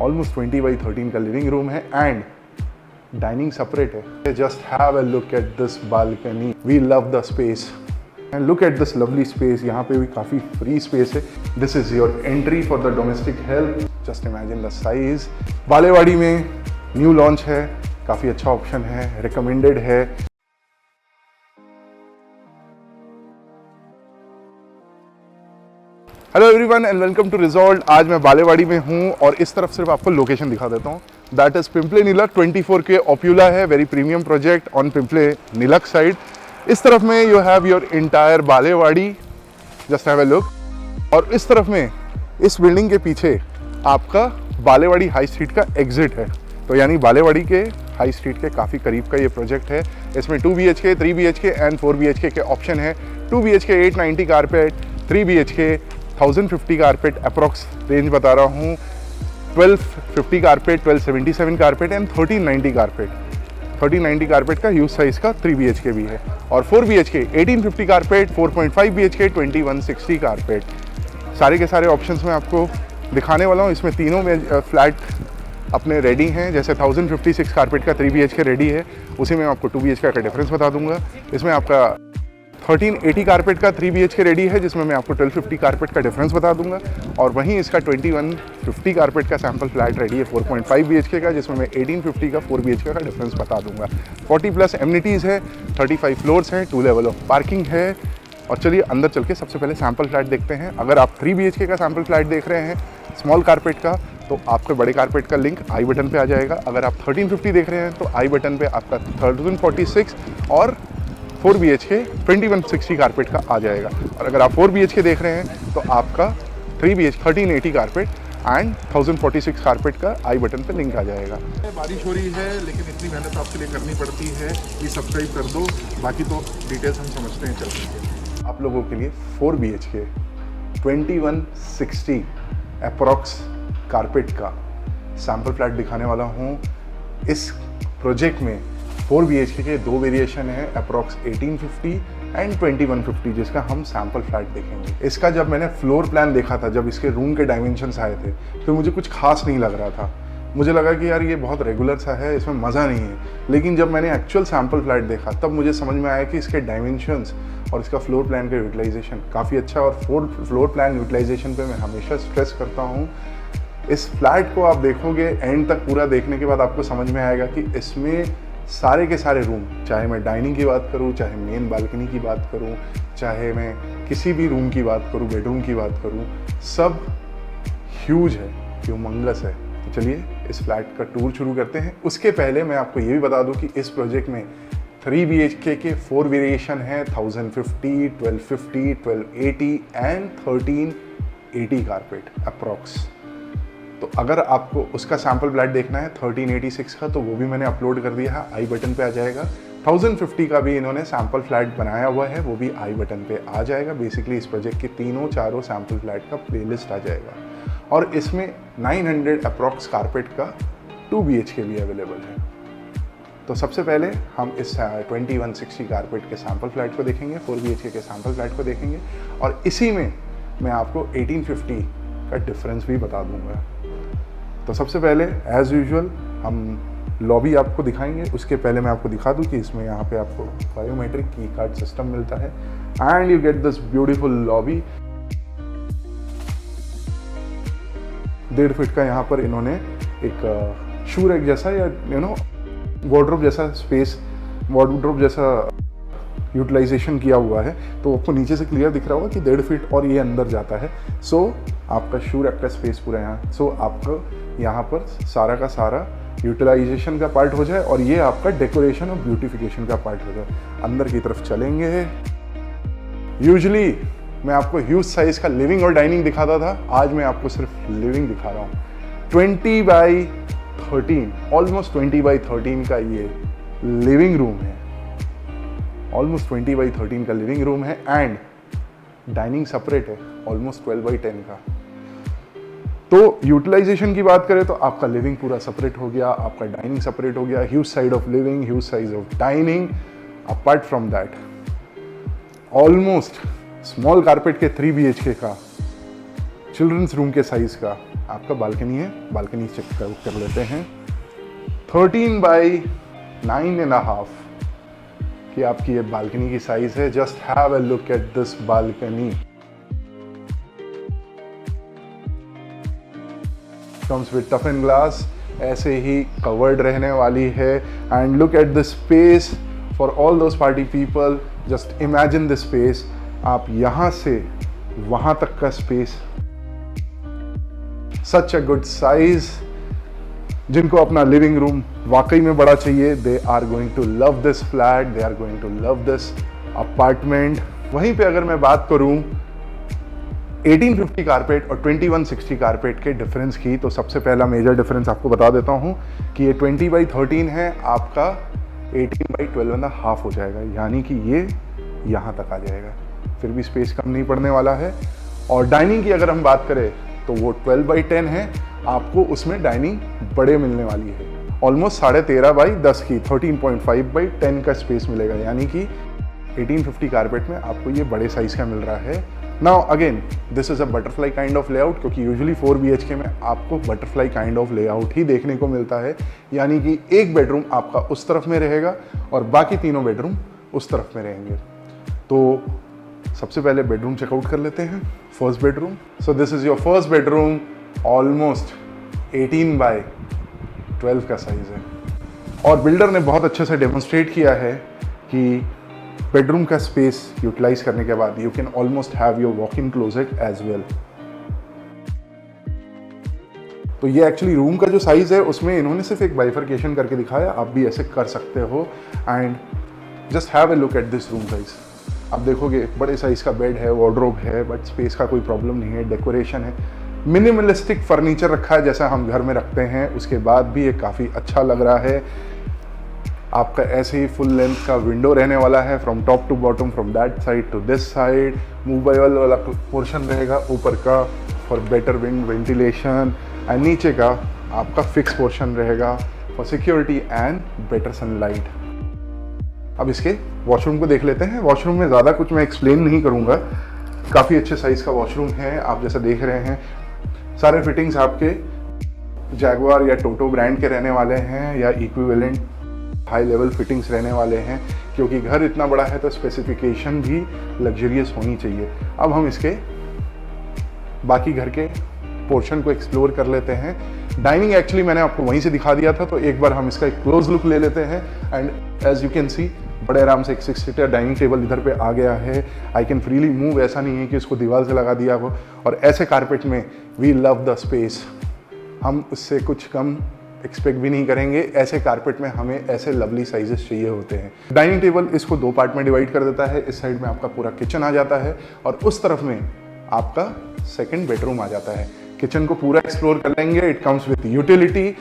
Almost 20 बाई 13 का living room है एंड डाइनिंग सेपरेट है। Just have a look at this balcony, we love the space and look at this lovely space. यहाँ पे भी काफ़ी फ्री स्पेस है। This is your entry for the domestic health. Just imagine the size. Balewadi में new launch है, काफ़ी अच्छा option है, रिकमेंडेड है। Hello everyone and welcome to result. आज मैं बालेवाड़ी में हूँ और इस तरफ सिर्फ आपको लोकेशन दिखा देता हूँ। That is Pimple नीलक 24K Opula है, very premium project on Pimple Nilakh side. इस तरफ में you have your entire Balewadi, just have a look. और इस तरफ में इस बिल्डिंग के पीछे आपका बालेवाड़ी हाई स्ट्रीट का एग्जिट है। तो यानी बालेवाड़ी के हाई स्ट्रीट के काफ़ी करीब का ये प्रोजेक्ट है। इसमें 2 BHK, 3 BHK एंड 4 BHK के ऑप्शन है। 2 BHK 890 carpet, 3 BHK 1050 carpet approx range बता रहा हूँ, 1250 carpet, 1277 carpet and 1390 carpet. 1390 carpet का यूज साइज का 3 BHK भी है। और 4 BHK 1850 कारपेट, 4.5 BHK 2160 कारपेट। सारे के सारे ऑप्शंस में आपको दिखाने वाला हूँ। इसमें तीनों में फ्लैट अपने रेडी हैं। जैसे 1056 कारपेट का 3 BHK रेडी है, उसी में आपको 2 BHK का डिफरेंस बता दूंगा। इसमें आपका 1380 कारपेट का 3 BHK रेडी है, जिसमें मैं आपको 1250 कारपेट का डिफरेंस बता दूंगा। और वहीं इसका 2150 कारपेट का सैम्पल फ्लैट रेडी है 4.5 BHK का, जिसमें मैं 1850 का 4 BHK का डिफरेंस बता दूंगा। 40+ एमिनिटीज़ है, 35 फ्लोर्स हैं, 2 लेवल ऑफ पार्किंग है। और चलिए अंदर चल के सबसे पहले सैम्पल फ्लैट देखते हैं। अगर आप 3 BHK का सैम्पल फ्लैट देख रहे हैं स्मॉल कारपेट का, तो आपके बड़े कारपेट का लिंक आई बटन पे आ जाएगा। अगर आप 1350 देख रहे हैं तो आई बटन पे आपका 1346 और 4 BHK 2160 कारपेट का आ जाएगा। और अगर आप 4 BHK देख रहे हैं तो आपका 3 BHK 1380 कारपेट एंड 1046 कारपेट का आई बटन पे लिंक आ जाएगा। बारिश हो रही है लेकिन इतनी मेहनत आपके लिए करनी पड़ती है। प्लीज सब्सक्राइब कर दो, बाकी तो डिटेल्स हम समझते हैं चलते हैं। आप लोगों के लिए 4 BHK 2160 अप्रॉक्स कारपेट का सैम्पल फ्लैट दिखाने वाला हूँ। इस प्रोजेक्ट में 4 BHK के 2 वेरिएशन है, अप्रॉक्स 1850 एंड 2150, जिसका हम सैम्पल फ्लैट देखेंगे। इसका जब मैंने फ्लोर प्लान देखा था, जब इसके रूम के डायमेंशंस आए थे, तो मुझे कुछ खास नहीं लग रहा था। मुझे लगा कि यार ये बहुत रेगुलर सा है, इसमें मज़ा नहीं है। लेकिन जब मैंने एक्चुअल सैम्पल फ्लैट देखा तब मुझे समझ में आया कि इसके डायमेंशंस और इसका फ्लोर प्लान का यूटिलाइजेशन काफ़ी अच्छा। और फ्लोर प्लान यूटिलाइजेशन पे मैं हमेशा स्ट्रेस करता हूँ। इस फ्लैट को आप देखोगे एंड तक पूरा देखने के बाद आपको समझ में आएगा कि इसमें सारे के सारे रूम, चाहे मैं डाइनिंग की बात करूं, चाहे मेन बालकनी की बात करूं, चाहे मैं किसी भी रूम की बात करूं, बेडरूम की बात करूं, सब ह्यूज है, ह्यूमंगस है। तो चलिए इस फ्लैट का टूर शुरू करते हैं। उसके पहले मैं आपको ये भी बता दूं कि इस प्रोजेक्ट में 3 BHK के 4 वेरिएशन है, 1050, 1250, 1280 एंड 1380 कारपेट अप्रॉक्स। तो अगर आपको उसका सैम्पल फ्लैट देखना है 1386 का, तो वो भी मैंने अपलोड कर दिया है, आई बटन पे आ जाएगा। 1050 का भी इन्होंने सैम्पल फ्लैट बनाया हुआ है, वो भी आई बटन पे आ जाएगा। बेसिकली इस प्रोजेक्ट के चारों सैम्पल फ्लैट का प्लेलिस्ट आ जाएगा। और इसमें 900 अप्रॉक्स कारपेट का 2 BHK भी अवेलेबल है। तो सबसे पहले हम इस 2160 कारपेट के सैम्पल फ्लैट को देखेंगे, 4 BHK के सैम्पल फ्लैट को देखेंगे, और इसी में मैं आपको 1850 का डिफरेंस भी बता दूंगा। तो सबसे पहले एज यूजुअल हम लॉबी आपको दिखाएंगे। उसके पहले मैं आपको दिखा दूं कि इसमें यहाँ पे आपको बायोमेट्रिक की कार्ड सिस्टम मिलता है and you get this beautiful lobby. 1.5 feet का यहाँ पर इन्होंने एक शू रैक जैसा या वार्डरोब जैसा स्पेस, वार्डरोब जैसा यूटिलाइजेशन किया हुआ है। तो आपको नीचे से क्लियर दिख रहा होगा कि 1.5 फीट और ये अंदर जाता है। सो आपका शू रैक का स्पेस पूरा यहाँ, सो आपको यहाँ पर सारा का सारा यूटिलाइजेशन का पार्ट हो जाए और ये आपका डेकोरेशन और ब्यूटिफिकेशन का पार्ट हो जाए। अंदर की तरफ चलेंगे। यूजुअली मैं आपको ह्यूज साइज का लिविंग और डाइनिंग दिखाता था, आज मैं आपको सिर्फ लिविंग दिखा रहा हूँ। 20 बाई 13, ऑलमोस्ट 20 बाई 13 का ये लिविंग रूम है। ऑलमोस्ट 20 बाई 13 का लिविंग रूम है एंड डाइनिंग सेपरेट है, ऑलमोस्ट 12 बाई 10 का। तो यूटिलाइजेशन की बात करें तो आपका लिविंग पूरा सेपरेट हो गया, आपका डाइनिंग सेपरेट हो गया, huge side of living, huge size of dining. Apart from that almost small carpet के 3 BHK का, चिल्ड्रंस रूम के साइज का आपका बालकनी है, बालकनी चेक कर लेते हैं। 13 बाई 9.5 की आपकी ये बालकनी की साइज है। Just have a look at this balcony. Comes with tough and glass, ऐसे ही कवर्ड रहने वाली है। And look at this space for all those party people. Just imagine this space, आप यहाँ से वहाँ तक का space, such a good size. जिनको अपना लिविंग रूम वाकई में बड़ा चाहिए, they are going to love this flat, they are going to love this apartment. वहीं पे अगर मैं बात करूं 1850 कारपेट और 2160 कारपेट के डिफरेंस की, तो सबसे पहला मेजर डिफरेंस आपको बता देता हूं कि ये 20 बाई 13 है, आपका 18 बाई 12.5 हो जाएगा, यानी कि ये यहाँ तक आ जाएगा। फिर भी स्पेस कम नहीं पड़ने वाला है। और डाइनिंग की अगर हम बात करें तो वो 12 बाई 10 है, आपको उसमें डाइनिंग बड़े मिलने वाली है। ऑलमोस्ट 13.5 बाई 10 की 13.5 बाई 10 का स्पेस मिलेगा, यानी कि 1850 कारपेट में आपको ये बड़े साइज का मिल रहा है। Now again this is a butterfly kind of layout, क्योंकि यूजुअली 4 BHK में आपको बटरफ्लाई काइंड ऑफ लेआउट ही देखने को मिलता है, यानी कि एक बेडरूम आपका उस तरफ में रहेगा और बाकी तीनों बेडरूम उस तरफ में रहेंगे। तो सबसे पहले बेडरूम चेकआउट कर लेते हैं। First bedroom, so this is your first bedroom. Almost 18 by 12 का साइज है और बिल्डर ने बहुत अच्छे से डेमोन्स्ट्रेट किया है कि बेडरूम का स्पेस यूटिलाइज करने के बाद you can almost have your walk in closet as well. तो ये एक्चुअली रूम का जो साइज है उसमें इन्होंने सिर्फ एक बाइफर्केशन करके दिखाया, आप भी ऐसे कर सकते हो। And just have a look at this room size. आप देखोगे बड़े साइज का बेड है, वार्डरोब है, बट स्पेस का कोई प्रॉब्लम नहीं है। डेकोरेशन है, मिनिमलिस्टिक फर्नीचर रखा है जैसा हम घर में रखते हैं, उसके बाद भी ये काफ़ी अच्छा लग रहा है। आपका ऐसे ही फुल लेंथ का विंडो रहने वाला है, from top to bottom, from that side to this side. Movable वाला पोर्शन रहेगा ऊपर का for better wind ventilation, and नीचे का आपका फिक्स पोर्शन रहेगा for security and better sunlight. अब इसके वॉशरूम को देख लेते हैं। वॉशरूम में ज़्यादा कुछ मैं एक्सप्लेन नहीं करूँगा, काफ़ी अच्छे साइज़ का वॉशरूम है। आप जैसा देख रहे हैं सारे फिटिंग्स आपके जैगुआर या टोटो ब्रांड के रहने वाले हैं या इक्विवेलेंट हाई लेवल फिटिंग्स रहने वाले हैं, क्योंकि घर इतना बड़ा है तो स्पेसिफिकेशन भी लग्जरियस होनी चाहिए। अब हम इसके बाकी घर के पोर्शन को एक्सप्लोर कर लेते हैं। डाइनिंग एक्चुअली मैंने आपको वहीं से दिखा दिया था, तो एक बार हम इसका एक क्लोज लुक ले लेते हैं। And as you can see बड़े आराम से एक 6 सीटर डाइनिंग टेबल इधर पे आ गया है। आई कैन फ्रीली मूव, ऐसा नहीं है कि इसको दीवार से लगा दिया हो। और ऐसे कारपेट में वी लव द स्पेस, हम उससे कुछ कम एक्सपेक्ट भी नहीं करेंगे। ऐसे कारपेट में हमें ऐसे लवली साइजेस चाहिए होते हैं। डाइनिंग टेबल इसको 2 पार्ट में डिवाइड कर देता है। इस साइड में आपका पूरा किचन आ जाता है और उस तरफ में आपका सेकेंड बेडरूम आ जाता है। किचन को पूरा एक्सप्लोर कर लेंगे। It comes with utility,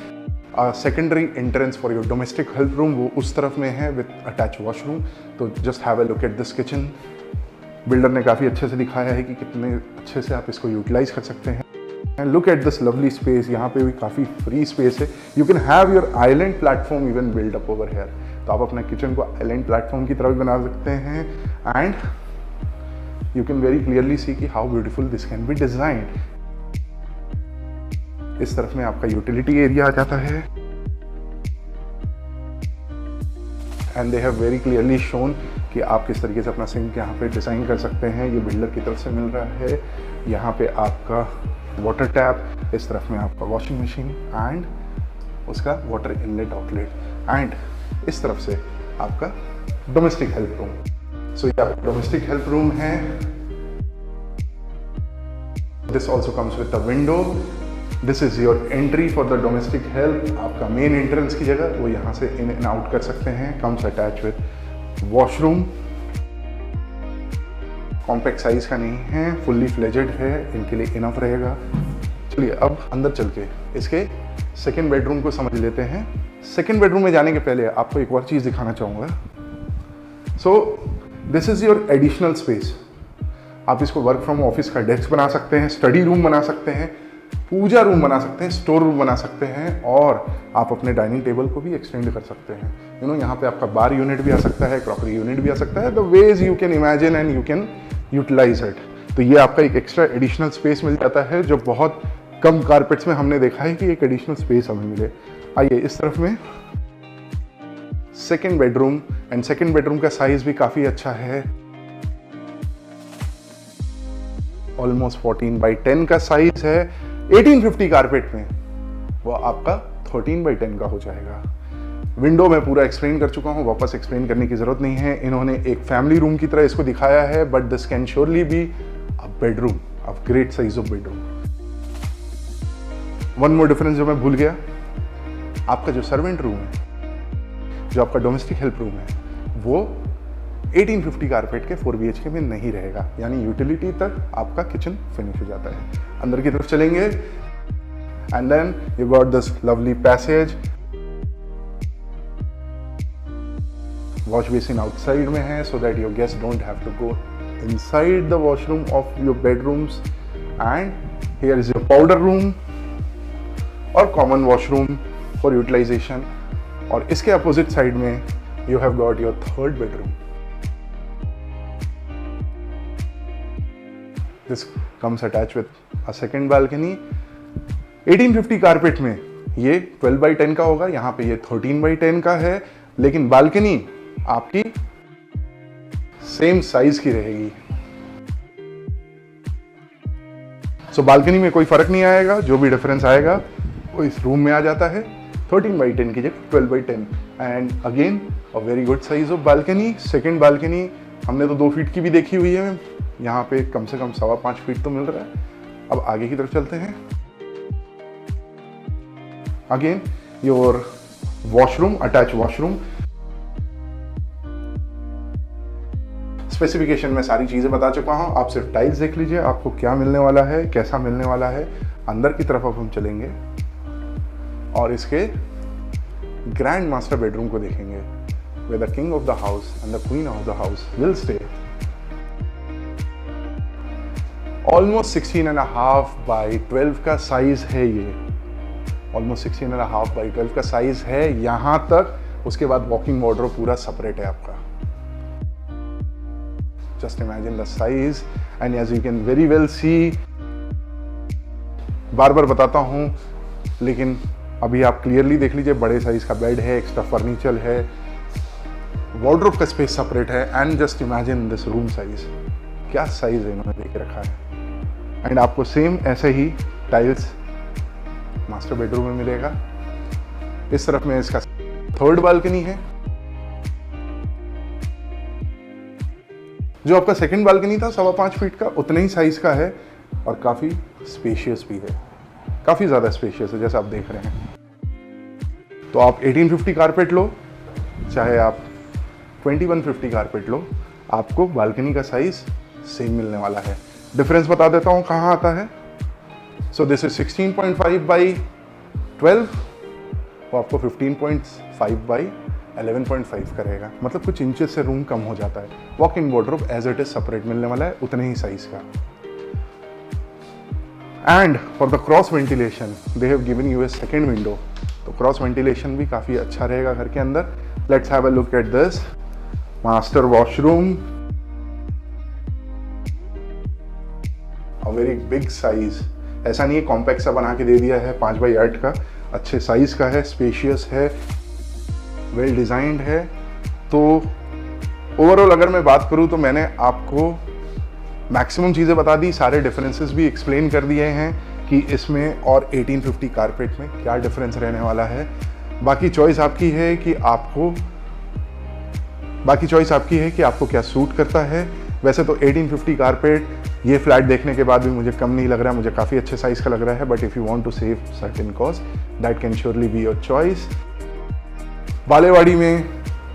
secondary entrance for your domestic help room वो उस तरफ में है विथ अटैच वॉशरूम। तो just have a look at this kitchen. Builder ने काफ़ी अच्छे से दिखाया है कि कितने अच्छे से आप इसको यूटिलाइज कर सकते हैं। And look at this lovely space, यहाँ पे भी काफ़ी फ्री स्पेस है। You can have your island platform even build up over here. तो आप अपना किचन को आइलैंड प्लेटफॉर्म की तरह भी बना सकते हैं। And you can very clearly see कि how beautiful this can be designed. इस तरफ में आपका यूटिलिटी एरिया आ जाता है। And they have very clearly shown कि आप किस तरीके से अपना सिंक यहाँ पे डिज़ाइन कर सकते हैं। ये बिल्डर की तरफ से मिल रहा है। यहाँ पे आपका वाटर टैप, इस तरफ में आपका वॉशिंग मशीन एंड उसका वाटर इनलेट आउटलेट, एंड इस तरफ से आपका डोमेस्टिक हेल्प रूम। सो ये आपका डोमेस्टिक हेल्प रूम है। This also comes with the window. This is your entry for the domestic help. आपका मेन एंट्रेंस की जगह वो यहाँ से इन एंड आउट कर सकते हैं। Comes attach with washroom. Compact size का नहीं है, फुल्ली फ्लेजेड है, इनके लिए इनफ रहेगा। चलिए अब अंदर चल के इसके सेकेंड बेडरूम को समझ लेते हैं। सेकेंड बेडरूम में जाने के पहले आपको एक और चीज़ दिखाना चाहूँगा। So this is your additional space. आप इसको वर्क फ्रॉम ऑफिस का डेस्क बना सकते हैं, स्टडी रूम बना सकते हैं, पूजा रूम बना सकते हैं, स्टोर रूम बना सकते हैं, और आप अपने डाइनिंग टेबल को भी एक्सटेंड कर सकते हैं। यू नो, यहाँ पे आपका बार यूनिट भी आ सकता है, क्रॉकरी यूनिट भी आ सकता है। The ways you can imagine and you can utilise it. तो ये आपका एक एक्स्ट्रा एडिशनल स्पेस मिल जाता है जो बहुत कम कारपेट्स में हमने देखा है कि एक एडिशनल स्पेस हमें मिले। आइए इस तरफ में second bedroom, and second bedroom का साइज भी काफ़ी अच्छा है, ऑलमोस्ट 14x10 का साइज है। 1850 कारपेट में वो आपका 13x10 का हो जाएगा। विंडो में पूरा एक्सप्लेन कर चुका हूँ, वापस एक्सप्लेन करने की जरूरत नहीं है। इन्होंने एक फैमिली रूम की तरह इसको दिखाया है, but this can surely be a bedroom, a great size of bedroom. One more difference जो मैं भूल गया, आपका जो सर्वेंट रूम है, जो आपका डोमेस्टिक हेल्प रूम है, वो 1850 कारपेट के 4 BHK में नहीं रहेगा, यानी यूटिलिटी तक आपका किचन फिनिश हो जाता है। अंदर की तरफ चलेंगे and then you got this lovely passage. Wash basin outside में है so that your guest don't have to go inside the washroom of your bedrooms. And here is your powder room और कॉमन वॉशरूम फॉर यूटिलाइजेशन। और इसके opposite side में you have got your third bedroom. This comes attach with a second balcony. 1850 carpet में ये 12x10 का होगा, यहाँ पे ये 13x10 का है, लेकिन बालकनी आपकी सेम साइज की रहेगी। सो बालकनी में कोई फर्क नहीं आएगा, जो भी डिफरेंस आएगा वो इस रूम में आ जाता है। 13x10 की जगह 12x10 and again a very good size of balcony. Second balcony हमने तो 2 फीट की भी देखी हुई है, यहाँ पे कम से कम 5.25 फीट तो मिल रहा है। अब आगे की तरफ चलते हैं। Again your washroom, attach washroom. Specification में सारी चीजें बता चुका हूं, आप सिर्फ टाइल्स देख लीजिए आपको क्या मिलने वाला है, कैसा मिलने वाला है। अंदर की तरफ अब हम चलेंगे और इसके ग्रैंड मास्टर बेडरूम को देखेंगे, where the king of the house and the queen of the house will stay. Almost 16.5 by 12 का साइज है ये, ऑलमोस्ट 16.5 by 12 का साइज है यहां तक। उसके बाद वॉकिंग वार्डरोब पूरा सेपरेट है आपका। Just imagine the size and as you can very well see, बार बार बताता हूं लेकिन अभी आप क्लियरली देख लीजिए, बड़े साइज का बेड है, एक्स्ट्रा फर्नीचर है, वार्डरोब का स्पेस सेपरेट है। And just imagine this room size, क्या साइज इन्होंने देख रखा है। एंड आपको सेम ऐसे ही टाइल्स मास्टर बेडरूम में मिलेगा। इस तरफ में इसका थर्ड बालकनी है। जो आपका सेकंड बालकनी था 5.25 फीट का, उतने ही साइज का है और काफी स्पेशियस भी है, काफी ज्यादा स्पेशियस है जैसा आप देख रहे हैं। तो आप 1850 कारपेट लो, चाहे आप 2150 कारपेट लो, आपको बालकनी का साइज सेम मिलने वाला है। डिफरेंस बता देता हूं कहां आता है। सो दिस इज 16.5 by 12, वो आपको 15.5 by 11.5 करेगा, मतलब कुछ इंचेस से रूम कम हो जाता है। Walk in wardrobe as it is separate मिलने वाला है, उतने ही साइज का। And for the cross ventilation they have given you a second window, तो क्रॉस वेंटिलेशन भी काफ़ी अच्छा रहेगा घर के अंदर। Let's have a look at this master washroom, a very big size. ऐसा नहीं है कॉम्पैक्ट सा बना के दे दिया है, 5x8 का, अच्छे साइज का है, स्पेशियस है, वेल डिजाइंड है। तो ओवरऑल अगर मैं बात करूं तो मैंने आपको मैक्सिमम चीज़ें बता दी, सारे डिफरेंसेस भी एक्सप्लेन कर दिए हैं कि इसमें और 1850 कारपेट में क्या डिफरेंस रहने वाला है। बाकी चॉइस आपकी है कि आपको क्या सूट करता है। वैसे तो 1850 कारपेट ये फ्लैट देखने के बाद भी मुझे कम नहीं लग रहा है, मुझे काफ़ी अच्छे साइज का लग रहा है। But if you want to save certain cost that can surely be your choice. Balewadi में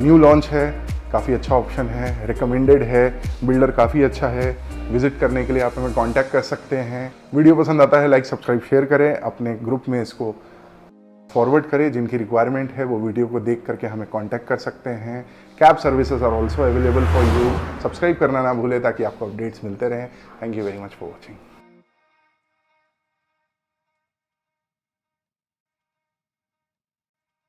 न्यू लॉन्च है, काफ़ी अच्छा ऑप्शन है, रिकमेंडेड है, बिल्डर काफ़ी अच्छा है। विजिट करने के लिए आप हमें कांटेक्ट कर सकते हैं। वीडियो पसंद आता है लाइक सब्सक्राइब शेयर करें, अपने ग्रुप में इसको फॉरवर्ड करें। जिनकी रिक्वायरमेंट है वो वीडियो को देख करके हमें कांटेक्ट कर सकते हैं। Cab services are also available for you. Subscribe करना ना भूलें ताकि आपको अपडेट्स मिलते रहें। Thank you very much for watching.